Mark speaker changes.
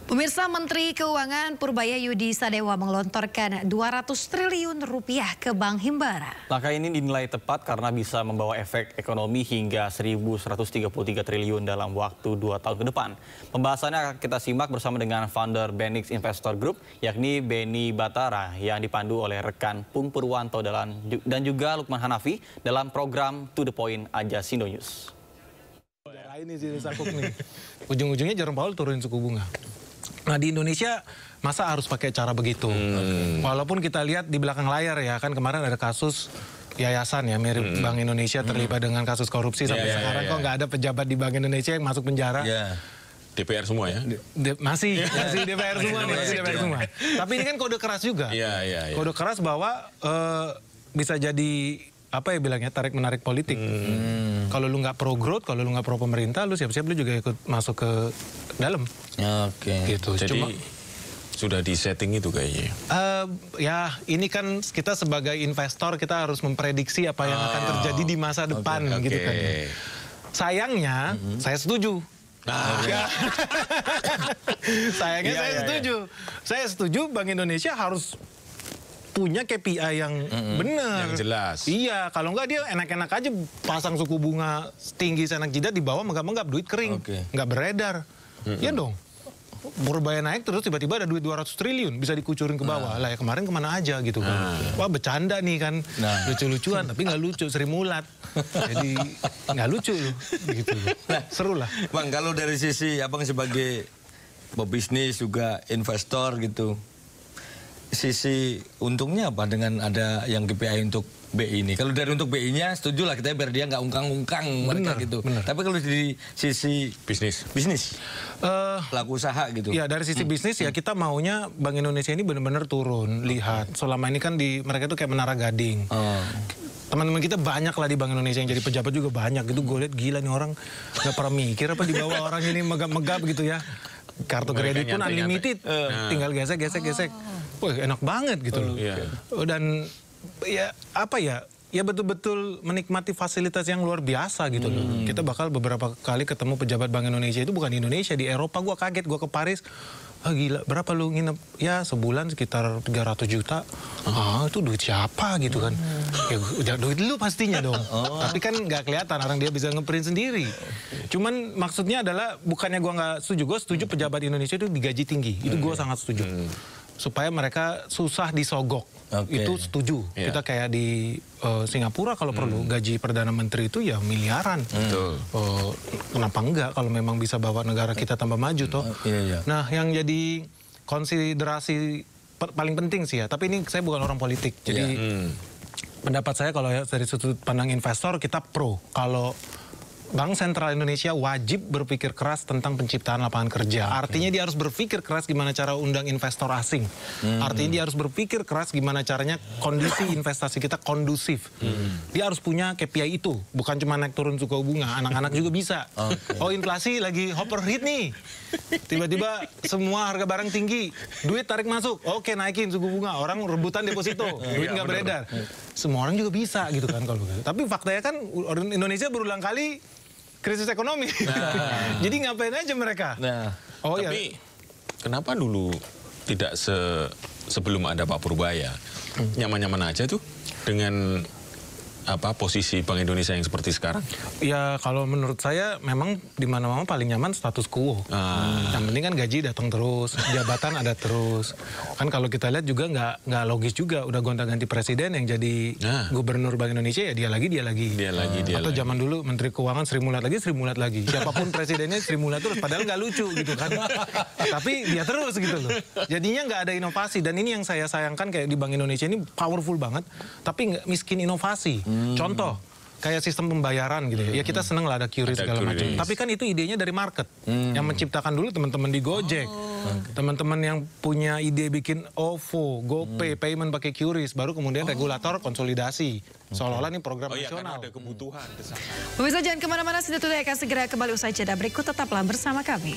Speaker 1: Pemirsa, Menteri Keuangan Purbaya Yudi Sadewa mengelontorkan 200 triliun rupiah ke Bank Himbara.
Speaker 2: Langkah ini dinilai tepat karena bisa membawa efek ekonomi hingga 1.133 triliun dalam waktu 2 tahun ke depan. Pembahasannya akan kita simak bersama dengan founder Benix Investor Group, yakni Beni Batara, yang dipandu oleh rekan Pung Purwanto dan juga Lukman Hanafi dalam program To The Point Aja Sindo News.
Speaker 3: Ini sih sakuk nih. Ujung-ujungnya Jerome Powell turunin suku bunga. Nah, di Indonesia masa harus pakai cara begitu? Walaupun kita lihat di belakang layar ya, kan kemarin ada kasus yayasan ya mirip Bank Indonesia terlibat dengan kasus korupsi sampai sekarang kok nggak ada pejabat di Bank Indonesia yang masuk penjara.
Speaker 4: DPR semua ya?
Speaker 3: Masih DPR semua, masih DPR semua. Tapi ini kan kode keras juga. Kode keras bahwa bisa jadi apa ya bilangnya, tarik menarik politik. Kalau lu nggak pro growth, kalau lu nggak pro pemerintah, lu siap-siap lu juga ikut masuk ke dalam. Gitu.
Speaker 4: Jadi
Speaker 3: cuma
Speaker 4: sudah di setting itu kayaknya.
Speaker 3: Ya ini kan kita sebagai investor kita harus memprediksi apa yang akan terjadi di masa depan gitu kan. Sayangnya saya setuju. Sayangnya saya setuju. Saya setuju Bank Indonesia harus punya KPI yang benar.
Speaker 4: Yang jelas.
Speaker 3: Iya, kalau enggak dia enak-enak aja pasang suku bunga tinggi senak jidat, di bawah menggap-menggap duit kering. Nggak beredar. Iya dong. Purbaya naik terus tiba-tiba ada duit 200 triliun bisa dikucurin ke bawah. Lah ya kemarin kemana aja gitu kan. Wah bercanda nih kan. Lucu-lucuan tapi nggak lucu, Sri Mulat. Jadi nggak lucu loh. Gitu. Seru lah.
Speaker 5: Bang, kalau dari sisi abang sebagai pebisnis juga investor gitu, sisi untungnya apa dengan ada yang KPI untuk BI ini? Kalau dari untuk BI-nya setuju lah kita biar dia nggak ungkang-ungkang mereka gitu. Tapi kalau di sisi bisnis pelaku usaha gitu.
Speaker 3: Ya dari sisi bisnis ya kita maunya Bank Indonesia ini benar-benar turun. Lihat selama ini kan di mereka itu kayak Menara Gading. Teman-teman kita banyak lah di Bank Indonesia yang jadi pejabat juga banyak gitu. Gue lihat gila nih orang nggak pernah mikir apa di bawah orang ini megap-megap gitu ya. Kartu kredit pun unlimited, tinggal gesek. Wah enak banget gitu loh. Dan ya apa ya, ya betul-betul menikmati fasilitas yang luar biasa gitu loh. Kita bakal beberapa kali ketemu pejabat Bank Indonesia itu bukan di Indonesia, di Eropa. Gua kaget, gua ke Paris. Gila, berapa lu nginep? Ya sebulan sekitar 300 juta. Itu duit siapa gitu kan. Ya duit lu pastinya dong. Tapi kan nggak kelihatan, orang dia bisa ngeprint sendiri. Cuman maksudnya adalah bukannya gua nggak setuju. Gua setuju pejabat Indonesia itu digaji tinggi. Itu gua sangat setuju. Supaya mereka susah disogok. Itu setuju. Kita kayak di Singapura kalau perlu gaji Perdana Menteri itu ya miliaran. Kenapa enggak kalau memang bisa bawa negara kita tambah maju toh. Nah yang jadi konsiderasi paling penting sih ya, tapi ini saya bukan orang politik. Jadi pendapat saya kalau dari sudut pandang investor kita pro. Kalau Bank Sentral Indonesia wajib berpikir keras tentang penciptaan lapangan kerja. Artinya dia harus berpikir keras gimana cara undang investor asing. Artinya dia harus berpikir keras gimana caranya kondisi investasi kita kondusif. Dia harus punya KPI itu. Bukan cuma naik turun suku bunga. Anak-anak juga bisa. Oh inflasi lagi hopper hit nih. Tiba-tiba semua harga barang tinggi. Duit tarik masuk. Oke naikin suku bunga. Orang rebutan deposito. Duit nggak beredar. Semua orang juga bisa gitu kan kalau gitu. Tapi faktanya kan Indonesia berulang kali krisis ekonomi. Jadi ngapain aja mereka?
Speaker 4: Tapi kenapa dulu tidak sebelum ada Pak Purbaya nyaman-nyaman aja tuh dengan posisi Bank Indonesia yang seperti sekarang?
Speaker 3: Ya kalau menurut saya memang di mana-mana paling nyaman status quo. Yang penting kan gaji datang terus, jabatan ada terus. Kan kalau kita lihat juga nggak logis juga, udah gonta-ganti presiden yang jadi gubernur Bank Indonesia ya dia lagi. Atau zaman dulu Menteri Keuangan Sri Mulat lagi. Siapapun presidennya Sri Mulat terus, padahal nggak lucu gitu kan. Tapi dia terus gitu loh. Jadinya nggak ada inovasi, dan ini yang saya sayangkan kayak di Bank Indonesia ini powerful banget, tapi nggak miskin inovasi. Contoh, kayak sistem pembayaran gitu ya. Ya kita seneng lah ada QRIS segala macam. Tapi kan itu idenya dari market. Yang menciptakan dulu teman-teman di Gojek. Teman-teman yang punya ide bikin OVO, GoPay, payment pakai QRIS. Baru kemudian regulator konsolidasi. Seolah-olah ini program nasional.
Speaker 4: Ada kebutuhan.
Speaker 1: Pemirsa jangan kemana-mana, Sindo Today akan segera kembali usai jeda berikut. Tetaplah bersama kami.